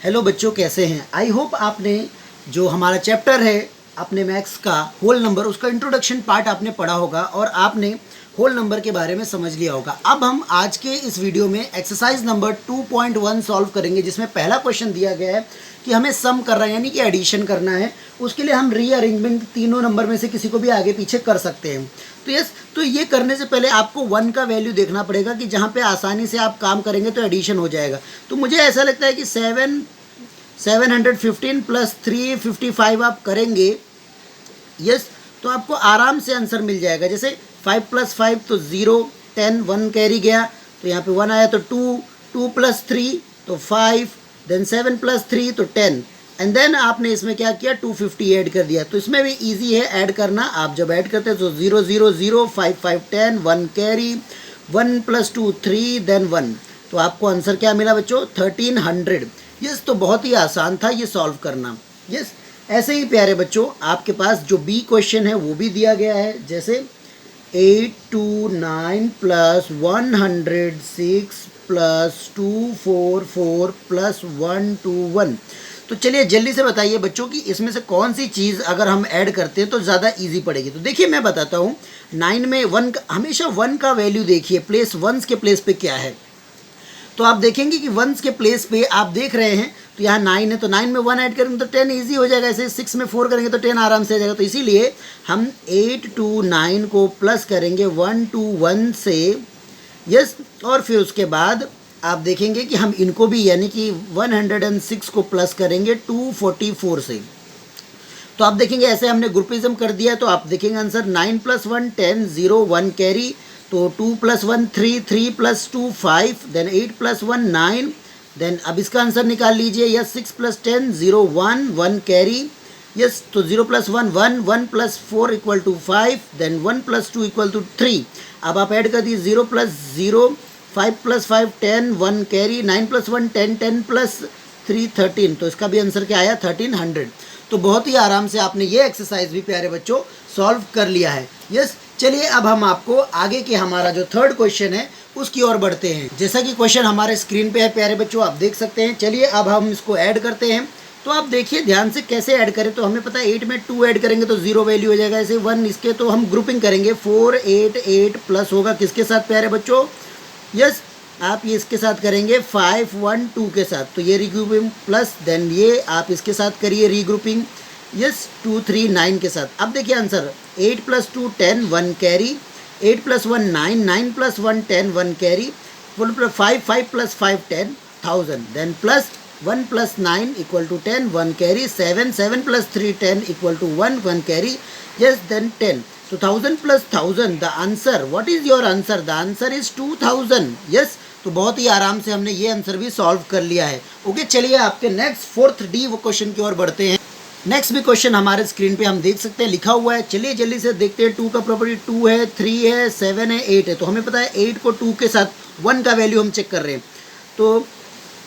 Hello बच्चों, कैसे हैं? आई होप आपने जो हमारा चैप्टर है अपने मैथ्स का होल नंबर, उसका इंट्रोडक्शन पार्ट आपने पढ़ा होगा और आपने होल नंबर के बारे में समझ लिया होगा। अब हम आज के इस वीडियो में एक्सरसाइज नंबर 2.1 सॉल्व करेंगे, जिसमें पहला क्वेश्चन दिया गया है कि हमें सम करना है, यानी कि एडिशन करना है। उसके लिए हम रीअरेंजमेंट तीनों नंबर में से किसी को भी आगे पीछे कर सकते हैं। तो ये करने से पहले आपको 1 का वैल्यू देखना पड़ेगा कि जहाँ पे आसानी से आप काम करेंगे तो एडिशन हो जाएगा। तो मुझे ऐसा लगता है कि 715 प्लस 355 आप करेंगे, यस, तो आपको आराम से आंसर मिल जाएगा। जैसे 5 प्लस 5 तो 0, 10, 1 कैरी गया तो यहाँ पे 1 आया तो 2, 2 प्लस 3 तो 5, देन 7 प्लस 3 तो 10, एंड देन आपने इसमें क्या किया, 250 ऐड कर दिया। तो इसमें भी इजी है ऐड करना। आप जब ऐड करते हैं तो 0 0 0, 5 5 10, 1 कैरी, 1 प्लस 2 3, देन 1, तो आपको आंसर क्या मिला बच्चों, 1300। यस, तो बहुत ही आसान था ये सॉल्व करना। यस, ऐसे ही प्यारे बच्चों आपके पास जो बी क्वेश्चन है वो भी दिया गया है। जैसे 829 प्लस 106 प्लस 244 प्लस 121। तो चलिए जल्दी से बताइए बच्चों कि इसमें से कौन सी चीज़ अगर हम ऐड करते हैं तो ज़्यादा इजी पड़ेगी। तो देखिए मैं बताता हूँ, 9 में 1 का, हमेशा 1 का वैल्यू देखिए, प्लेस वंस के प्लेस पे क्या है। तो आप देखेंगे कि वंस के प्लेस पे आप देख रहे हैं तो यहाँ 9 है, तो 9 में 1 ऐड करेंगे तो 10 इजी हो जाएगा। ऐसे 6 में 4 करेंगे तो 10 आराम से आ जाएगा। तो इसीलिए हम 8 to 9 को प्लस करेंगे 1 to 1 से, यस, और फिर उसके बाद आप देखेंगे कि हम इनको भी, यानी कि 106 को प्लस करेंगे 244 से। तो आप देखेंगे ऐसे हमने ग्रुपिज्म कर दिया। तो आप देखेंगे आंसर 9 प्लस 1 10, 0 1 कैरी, तो 2 plus 1 3, 3 plus 2 5, then 8 plus 1 9, then अब इसका आंसर निकाल लीजिए। यस, 6 प्लस 10 0 1 1 कैरी, यस, तो 0 plus 1 1, 1 plus 4 equal to 5, then 1 plus 2 equal to 3। अब आप ऐड कर दीजिए 0 plus 0, 5 plus 5 10, 1 carry, 9 plus 1 10, 10 plus 3 13। तो इसका भी आंसर क्या आया, 1300। तो बहुत ही आराम से आपने ये एक्सरसाइज भी प्यारे बच्चों सॉल्व कर लिया है। यस, चलिए अब हम आपको आगे के हमारा जो थर्ड क्वेश्चन है उसकी ओर बढ़ते हैं। जैसा कि क्वेश्चन हमारे स्क्रीन पे है प्यारे बच्चों, आप देख सकते हैं। चलिए अब हम इसको ऐड करते हैं। तो आप देखिए ध्यान से कैसे ऐड करें। तो हमें पता है 8 में 2 ऐड करेंगे तो 0 वैल्यू हो जाएगा। ऐसे 1 इसके, तो हम ग्रुपिंग करेंगे 4 8 8 प्लस होगा किसके साथ प्यारे बच्चों, यस, आप ये इसके साथ करेंगे 5 1 2 के साथ, तो ये रीग्रुपिंग प्लस, देन ये आप इसके साथ करिए रीग्रुपिंग, यस, 2 3 9 के साथ। अब देखिए answer 8 plus 2 10, 1 carry, 8 plus 1 9, 9 plus 1 10, 1 carry, 5 5 plus 5 10, 1000, then plus 1 plus 9 equal to 10, 1 carry, 7 7 plus 3 10 equal to 1 1 carry, yes, then 10। तो 1000 plus 1000, the answer, what is your answer, the answer is 2000। Yes, तो बहुत ही आराम से हमने ये आंसर भी solve कर लिया है। ओके, चलिए आपके नेक्स्ट 4th डी क्वेश्चन की ओर बढ़ते हैं। नेक्स्ट भी क्वेश्चन हमारे स्क्रीन पे हम देख सकते हैं, लिखा हुआ है। चलिए जल्दी से देखते हैं। 2 का प्रॉपर्टी 2 है, 3 है, 7 है, 8 है। तो हमें पता है 8 को 2 के साथ 1 का वैल्यू हम चेक कर रहे हैं। तो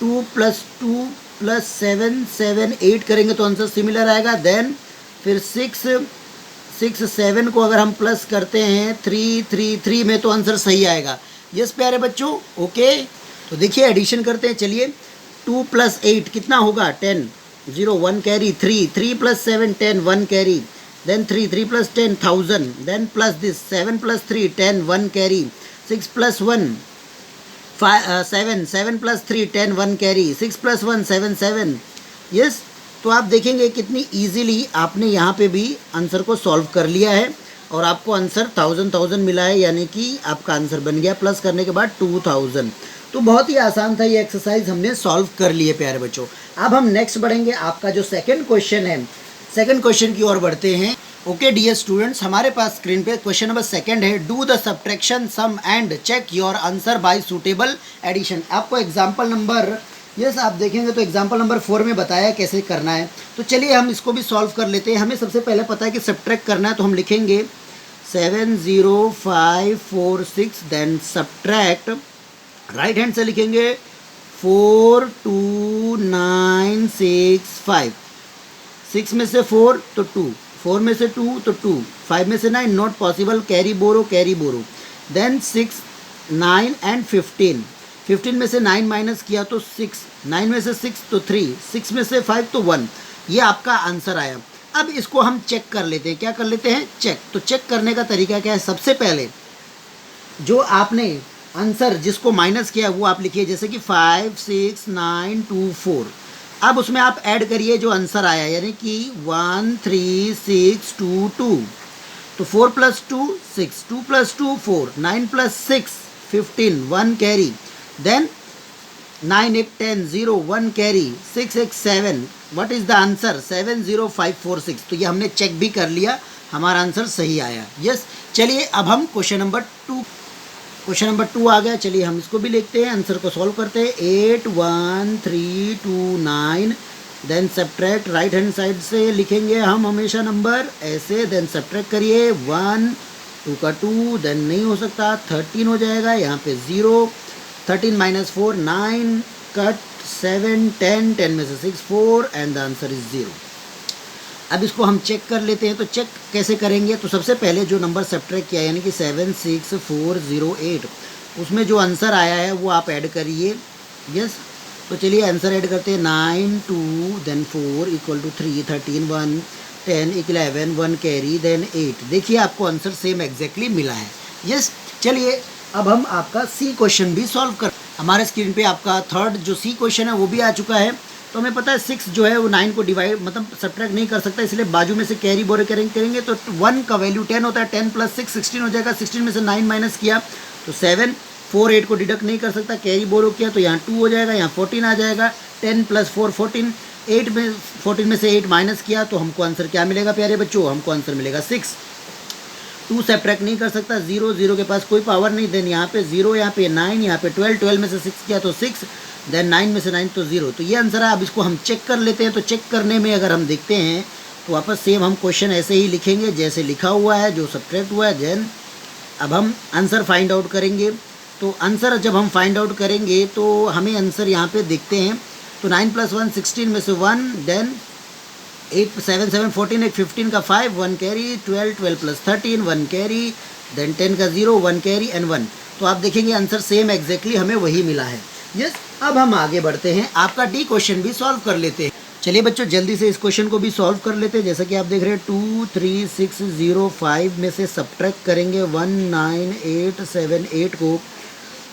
2 प्लस 2 प्लस 7 7 8 करेंगे तो आंसर सिमिलर आएगा। देन फिर 6 6 7 को अगर हम प्लस करते हैं 3 3 3 में तो आंसर सही आएगा। यस प्यारे बच्चों, ओके। तो देखिए एडिशन करते हैं। चलिए 2 प्लस 8 कितना होगा, 10, 0 1 carry, 3 3 plus 7 10, 1 carry, then 3 3 plus 10 1000, then plus this 7 plus 3 10, 1 carry, 6 plus 1 7 7 plus 3 10, 1 carry, 6 plus 1 7 7। Yes, तो आप देखेंगे कितनी इजीली आपने यहाँ पे भी आंसर को सॉल्व कर लिया है और आपको आंसर 1000 मिला है, यानी कि आपका आंसर बन गया प्लस करने के बाद 2000। तो बहुत ही आसान था ये एक्सरसाइज, हमने सॉल्व कर लिए प्यारे बच्चों। अब हम नेक्स्ट बढ़ेंगे। आपका जो सेकंड क्वेश्चन है, सेकंड क्वेश्चन की ओर बढ़ते हैं। ओके डियर स्टूडेंट्स, हमारे पास स्क्रीन पे क्वेश्चन नंबर सेकंड है। Do the subtraction sum and check your answer by suitable addition. आपको एग्जाम्पल नंबर, यस, आप देखेंगे तो एग्जाम्पल नंबर 4 में बताया कैसे करना है। तो चलिए हम इसको भी सॉल्व कर लेते हैं। हमें सबसे पहले पता है कि सब्ट्रैक्ट करना है, तो हम लिखेंगे 7 0 5 4 6, देन सब्ट्रैक्ट, राइट हैंड से लिखेंगे 4 2 9 6 5, 6 में से 4 तो 2, 4 में से 2 तो 2, 5 में से 9 not possible, carry borrow, then 6 9 and 15, 15 में से 9 माइनस किया तो 6, 9 में से 6 तो 3, 6 में से 5 तो 1। ये आपका आंसर आया। अब इसको हम चेक कर लेते हैं। क्या कर लेते हैं? चेक। तो चेक करने का तरीका क्या है? सबसे पहले जो आपने आंसर जिसको माइनस किया वो आप लिखिए, जैसे कि 5 6 9 2 4। अब उसमें आप ऐड करिए जो आंसर आया, यानी कि 1 3 6 2 2। तो 4 + 2 6, 2 + 2 4, 9 + 6 15, 1 carry, then 9 8 10 0 1 carry, 6 6 7। What is the answer? 70546। तो ये हमने चेक भी कर लिया, हमारा आंसर सही आया। यस। चलिए अब हम क्वेश्चन नंबर 2 आ गया। चलिए हम इसको भी लिखते हैं, आंसर को सॉल्व करते हैं। 8 1 3 2 9, then subtract, right hand side से लिखेंगे हम हमेशा नंबर ऐसे, देन सब्ट्रैक्ट करिए। 1 2 का 2, देन नहीं हो सकता, 13 हो जाएगा, यहाँ पे 0, 13 - 4 9, कट 7 10, 10 में से 6 4, एंड द आंसर इज 0। अब इसको हम चेक कर लेते हैं। तो चेक कैसे करेंगे? तो सबसे पहले जो नंबर सब्ट्रैक्ट किया यानी कि 7 6 4 0 8, उसमें जो आंसर आया है वो आप ऐड करिए। यस। तो चलिए आंसर ऐड करते हैं। 9 2 देन 4 = 3, 13 1 10 11 1 कैरी, देन 8। देखिए आपको आंसर सेम एग्जैक्टली मिला है। यस। चलिए अब हम आपका सी क्वेश्चन भी सॉल्व कर, हमारे स्क्रीन पे आपका थर्ड जो सी क्वेश्चन है वो भी आ चुका है। तो हमें पता है 6 जो है वो 9 को डिवाइड मतलब सब्ट्रैक्ट नहीं कर सकता, इसलिए बाजू में से कैरी बोरे करेंगे। तो 1 का वैल्यू 10 होता है, 10 + 6 16 हो जाएगा। 16 में से 9 माइनस किया तो 7, 4 8 को डिडक्ट नहीं कर सकता, कैरी बोरो किया तो यहाँ 2 हो जाएगा, यहाँ 14 आ जाएगा। 10 + 4 14, 14 में से 8 माइनस किया तो हमको आंसर क्या मिलेगा प्यारे बच्चों? हमको आंसर मिलेगा 6। 2 सब्ट्रैक्ट नहीं कर सकता, 0 0 के पास कोई पावर नहीं, देन यहाँ पे 0, यहाँ पे 9, यहाँ पे 12, 12 में से 6 किया तो 6, देन 9 में से 9 तो 0। तो ये आंसर है। अब इसको हम चेक कर लेते हैं। तो चेक करने में अगर हम देखते हैं तो वापस सेम हम क्वेश्चन ऐसे ही लिखेंगे जैसे लिखा हुआ है, जो सब्ट्रैक्ट हुआ है। देन अब हम आंसर फाइंड आउट करेंगे। तो आंसर जब हम फाइंड आउट करेंगे तो हमें आंसर यहाँ पे देखते हैं। तो 9 + 1 16 में से 1, देन 8 7 7 14, 8 15 का 5 1 कैरी, 12 12 + 13 1 कैरी, देन 10 का 0 1 कैरी एंड 1। तो आप देखेंगे आंसर सेम एग्जैक्टली हमें वही मिला है। यस। अब हम आगे बढ़ते हैं, आपका डी क्वेश्चन भी सॉल्व कर लेते हैं। चलिए बच्चों जल्दी से इस क्वेश्चन को भी सॉल्व कर लेते हैं। जैसा कि आप देख रहे हैं 2 3 6 0 5 में से सब्ट्रैक्ट करेंगे 1 9 8 7 8 को,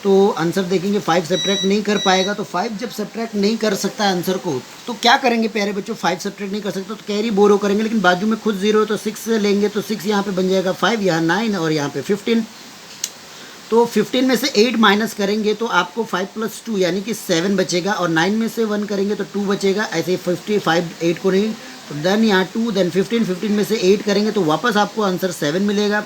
तो आंसर देखेंगे 5 सब्ट्रैक्ट नहीं कर पाएगा। तो 5 जब सब्ट्रैक्ट नहीं कर सकता आंसर को तो क्या करेंगे प्यारे बच्चों? 5 सब्ट्रैक्ट नहीं कर सकता तो कैरी बोरो करेंगे, लेकिन बाजू में खुद 0 तो 6 लेंगे, तो 6 यहाँ पे बन जाएगा 5, यहाँ 9 और यहाँ पे 15। तो 15 में से 8 माइनस करेंगे तो आपको 5 + 2 यानी कि 7 बचेगा, और 9 में से 1 करेंगे तो 2 बचेगा। ऐसे 55 8 को नहीं, तो देन यहाँ 2, देन 15 में से 8 करेंगे तो वापस आपको आंसर 7 मिलेगा।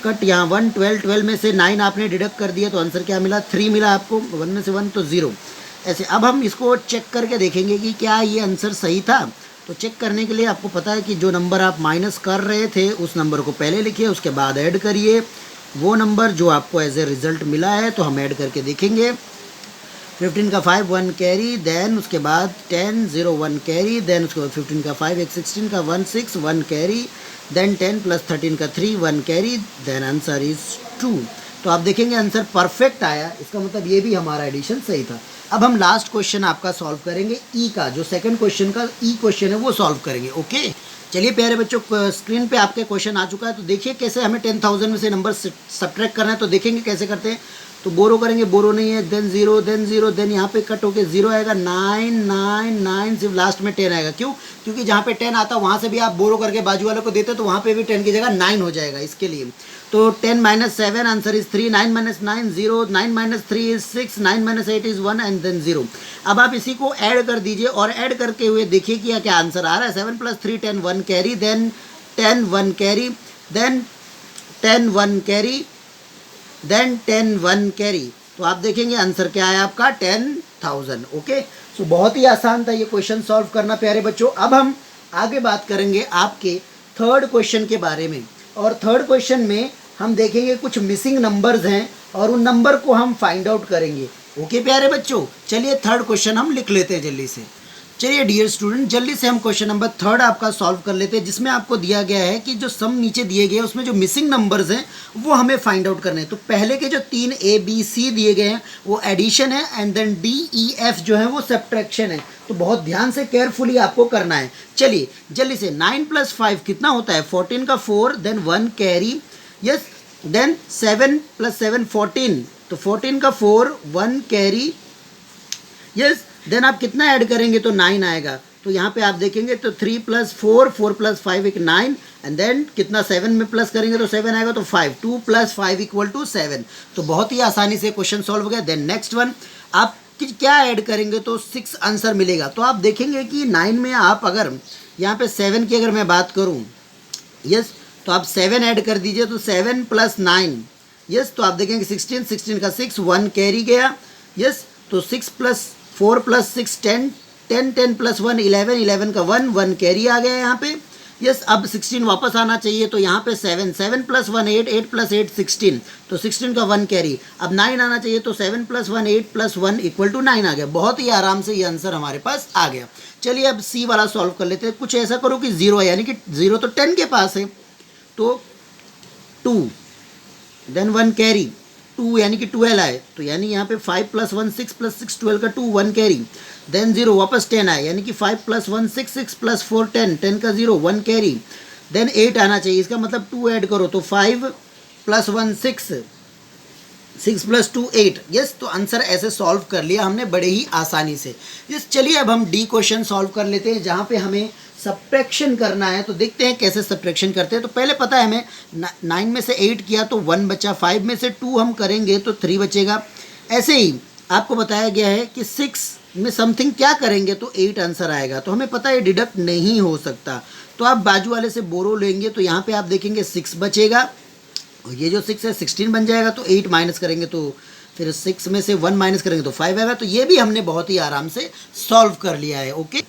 कट यहाँ 1 12 12 में से 9 आपने डिडक्ट कर दिया तो आंसर क्या मिला? 3 मिला आपको। 1 में से 1 तो 0। ऐसे अब हम इसको चेक करके देखेंगे कि क्या ये आंसर सही था। तो चेक करने के लिए आपको पता है कि जो नंबर आप माइनस कर रहे थे उस नंबर को पहले लिखिए, उसके बाद ऐड करिए वो नंबर जो आपको एज ए रिज़ल्ट मिला है। तो हम ऐड करके देखेंगे। 15 का 5 1 कैरी, देन उसके बाद 10 0 1 कैरी, देन उसके बाद 15 का 5 एक 16 का 1 6 1 कैरी, देन 10 + 13 का 3 1 कैरी, देन आंसर इज 2। तो आप देखेंगे आंसर परफेक्ट आया, इसका मतलब ये भी हमारा एडिशन सही था। अब हम लास्ट क्वेश्चन आपका सॉल्व करेंगे ई का, जो सेकंड क्वेश्चन का ई क्वेश्चन है वो सॉल्व करेंगे। ओके चलिए प्यारे बच्चों स्क्रीन पे आपके क्वेश्चन आ चुका है। तो देखिए कैसे हमें 10,000 में से नंबर सब्ट्रैक्ट करना है। तो देखेंगे कैसे करते हैं। तो बोरो करेंगे, बोरो नहीं है, देन 0 देन यहाँ पे कट होके 0 आएगा, 9 9 9 सिर्फ लास्ट में 10 आएगा। क्यों? क्योंकि जहाँ पे 10 आता वहाँ से भी आप बोरो करके बाजू वाले को देते तो वहाँ पे भी 10 की जगह 9 हो जाएगा, इसके लिए। तो 10 - 7 answer is 3, 9 - 9 0, 9 - 3 is 6, 9 - 8 is 1 and then 0। अब आप इसी को ऐड कर दीजिए और ऐड करके हुए देखिए कि क्या आंसर आ रहा है। 7 + 3 10 1 carry, then 10 1 carry, then 10 1 carry, then 10 1 carry. तो आप देखेंगे आंसर क्या है आपका 10,000। ओके सो बहुत ही आसान था ये क्वेश्चन सॉल्व करना प्यारे बच्चों। अब हम आगे बात करेंगे आपके थर्ड क्वेश्चन के बारे में, और थर्ड क्वेश्चन में हम देखेंगे कुछ मिसिंग नंबर्स हैं और उन नंबर को हम फाइंड आउट करेंगे। ओके प्यारे बच्चों चलिए थर्ड क्वेश्चन हम लिख लेते हैं जल्दी से। चलिए डियर स्टूडेंट, जल्दी से हम क्वेश्चन नंबर 3 आपका सॉल्व कर लेते हैं, जिसमें आपको दिया गया है कि जो सम नीचे दिए गए उसमें जो मिसिंग नंबर्स हैं वो हमें फाइंड आउट करने हैं। तो पहले के जो 3 A B C दिए गए हैं वो एडिशन है, and then D E F जो है वो सब्ट्रैक्शन है। तो बहुत ध्यान से केयरफुली आपको करना है। चलिए जल्दी से, 9 + 5 कितना होता है? 14 का 4, देन 1 कैरी, यस, देन 7 + 7 14, तो 14 का 4, 1 कैरी, यस, देन आप कितना ऐड करेंगे तो 9 आएगा। तो यहाँ पे आप देखेंगे तो 3 + 4, 4 + 5 एक 9, एंड देन कितना 7 में प्लस करेंगे तो 7 आएगा, तो 5, 2 + 5 = 7। तो बहुत ही आसानी से क्वेश्चन सॉल्व हो गया। देन नेक्स्ट वन, आप क्या ऐड करेंगे तो 6 आंसर मिलेगा। तो आप देखेंगे कि 9 में आप अगर यहाँ पे 7 की अगर मैं बात करूँ, यस, तो आप 7 ऐड कर दीजिए, तो 7 + 9, यस, तो आप देखेंगे 16, 16 का 6, 1 कैरी गया, यस, तो 6 + 4 + 6 10, 10, 10 + 1 11, 11 का 1, 1 कैरी आ गया यहाँ पे, यस। अब 16 वापस आना चाहिए, तो यहाँ पे 7, 7 + 1 8, 8 + 8 16, तो 16 का 1 कैरी। अब 9 आना चाहिए, तो 7 + 1 8 + 1 = 9 आ गया। बहुत ही आराम से ये आंसर हमारे पास आ गया। चलिए अब सी वाला सॉल्व कर लेते हैं। कुछ ऐसा करो कि 0 है, यानी कि 0 तो 10 के पास है, तो 2, देन 1 कैरी, 2 यानी कि 12 आए, तो यानी यहाँ पे 5 + 1 6 + 6 12 का 2, 1 कैरी, देन 0 वापस 10 आए, यानी कि 5 + 1 6, 6 + 4 10, 10 का 0, 1 कैरी, देन 8 आना चाहिए। इसका मतलब 2 ऐड करो, तो 5 + 1 6, 6 + 2 8, यस। तो आंसर ऐसे सॉल्व कर लिया हमने बड़े ही आसानी से, यस। चलिए अब हम डी क्वेश्चन सॉल्व कर लेते हैं, जहाँ पे हमें सब्ट्रैक्शन करना है। तो देखते हैं कैसे सब्ट्रैक्शन करते हैं। तो पहले पता है हमें 9 में से 8 किया तो 1 बचा, 5 में से 2 हम करेंगे तो 3 बचेगा। ऐसे ही आपको बताया गया है कि 6 में समथिंग क्या करेंगे तो 8 आंसर आएगा। तो हमें पता है डिडक्ट नहीं हो सकता, तो आप बाजू वाले से बोरो लेंगे, तो यहाँ पे आप देखेंगे 6 बचेगा, और ये जो 6 है 16 बन जाएगा, तो 8 माइनस करेंगे तो फिर 6 में से 1 माइनस करेंगे तो 5 आएगा। तो ये भी हमने बहुत ही आराम से सॉल्व कर लिया है। ओके,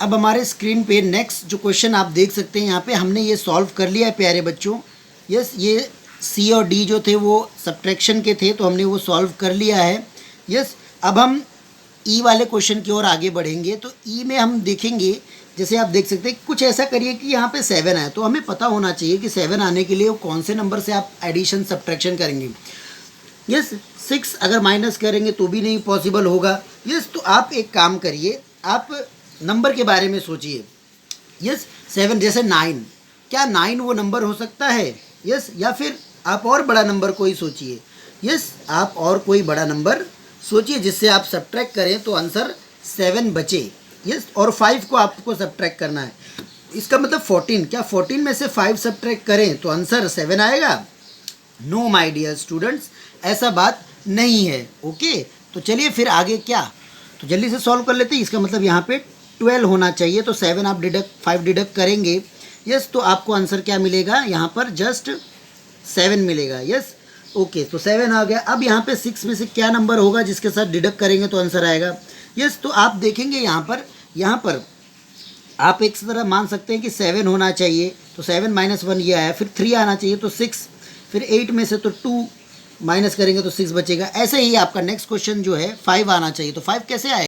अब हमारे स्क्रीन पे नेक्स्ट जो क्वेश्चन आप देख सकते हैं, यहाँ पे हमने ये सॉल्व कर लिया है प्यारे बच्चों। यस, ये सी और डी जो थे वो सब्ट्रैक्शन के थे, तो हमने वो सॉल्व कर लिया है। यस, अब हम ई वाले क्वेश्चन की ओर आगे बढ़ेंगे। तो ई में हम देखेंगे, जैसे आप देख सकते हैं, कुछ ऐसा करिए कि यहाँ पे 7 आए, तो हमें पता होना चाहिए कि 7 आने के लिए वो कौन से नंबर से आप एडिशन सब्ट्रैक्शन करेंगे। यस, 6 अगर माइनस करेंगे तो भी नहीं पॉसिबल होगा। यस, तो आप एक काम करिए, आप नंबर के बारे में सोचिए। यस, 7 जैसे 9, क्या 9 वो नंबर हो सकता है? यस, या फिर आप और बड़ा नंबर कोई सोचिए। यस, आप और कोई बड़ा नंबर सोचिए जिससे आप सब्ट्रैक्ट करें तो आंसर 7 बचे। यस, और 5 को आपको सब्ट्रैक्ट करना है, इसका मतलब 14। क्या 14 में से 5 सब्ट्रैक्ट करें तो आंसर 7 आएगा? नो माय डियर स्टूडेंट्स, ऐसा बात नहीं है। ओके, तो चलिए फिर आगे क्या, तो जल्दी से सॉल्व कर लेते हैं। इसका मतलब यहाँ पे 12 होना चाहिए, तो 7 आप 5 डिडक्ट करेंगे। यस, तो आपको आंसर क्या मिलेगा? यहाँ पर जस्ट 7 मिलेगा। यस, ओके, तो 7 आ गया। अब यहाँ पे 6 में से क्या नंबर होगा जिसके साथ डिडक्ट करेंगे तो आंसर आएगा? यस, तो आप देखेंगे यहाँ पर आप एक तरह मान सकते हैं कि 7 होना चाहिए, तो 7 - 1 ये आया, फिर 3 आना चाहिए तो 6, फिर 8 में से तो 2 माइनस करेंगे तो 6 बचेगा। ऐसे ही आपका नेक्स्ट क्वेश्चन जो है 5 आना चाहिए, तो 5 कैसे आएगा?